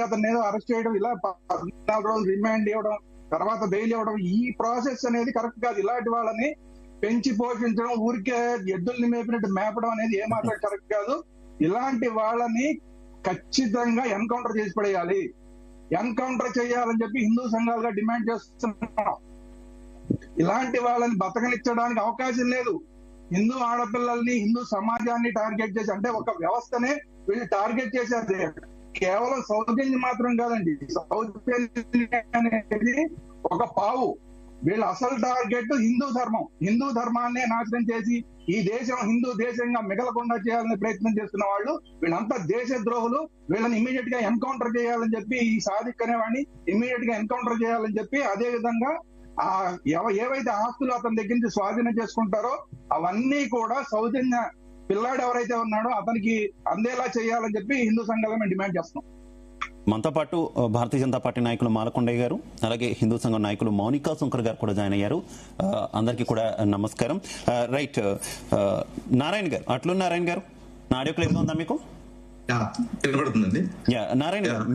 అతన్ని ఏదో అరెస్ట్ చేయడం, ఇలా 14 రోజులు రిమాండ్ ఇవ్వడం, తర్వాత బెయిల్ ఇవ్వడం, ఈ ప్రాసెస్ అనేది కరెక్ట్ కాదు. ఇలాంటి వాళ్ళని పెంచి పోషించడం, ఊరికే ఎద్దుల్ని మేపినట్టు మేపడం అనేది ఏమాత్రం కరెక్ట్ కాదు. ఇలాంటి వాళ్ళని ఖచ్చితంగా ఎన్కౌంటర్ చేసి పడేయాలి. ఎన్కౌంటర్ చేయాలని చెప్పి హిందూ సంఘాలుగా డిమాండ్ చేస్తున్నాం. ఇలాంటి వాళ్ళని బతకనిచ్చడానికి అవకాశం లేదు. హిందూ ఆడపిల్లల్ని, హిందూ సమాజాన్ని టార్గెట్ చేసి, అంటే ఒక వ్యవస్థనే వీళ్ళు టార్గెట్ చేసేది. కేవలం సౌత్ ఇండియన్ మాత్రం కాదండి, సౌత్ ఇండియన్ అనేది ఒక పావు. వీళ్ళ అసలు టార్గెట్ హిందూ ధర్మం. హిందూ ధర్మాన్ని నాశనం చేసి ఈ దేశం హిందూ దేశంగా మిగలకుండా చేయాలని ప్రయత్నం చేస్తున్న వాళ్ళు వీళ్ళంతా దేశ ద్రోహులు. వీళ్ళని ఇమీడియట్ గా ఎన్కౌంటర్ చేయాలని చెప్పి, ఈ సాదిక్ అనేవాడిని ఇమీడియట్ గా ఎన్కౌంటర్ చేయాలని చెప్పి, అదే విధంగా ఏవైతే ఆస్తులు అతని దగ్గర నుంచి స్వాధీనం చేసుకుంటారో అవన్నీ కూడా సౌజన్య పిల్లాడు ఎవరైతే ఉన్నాడో అతనికి అందేలా చేయాలని చెప్పి హిందూ సంఘాలుగా మేము డిమాండ్ చేస్తున్నాం. మనతో పాటు భారతీయ జనతా పార్టీ నాయకులు మాలకొండయ్య గారు, అలాగే హిందూ సంఘం నాయకులు మౌనికా సుంకర్ గారు కూడా జాయిన్ అయ్యారు. అందరికీ కూడా నమస్కారం. రైట్, నారాయణ గారు, అట్లు నారాయణ గారు, నా ఆడియో క్లియర్గా ఉందా మీకు? నారాయణ గారు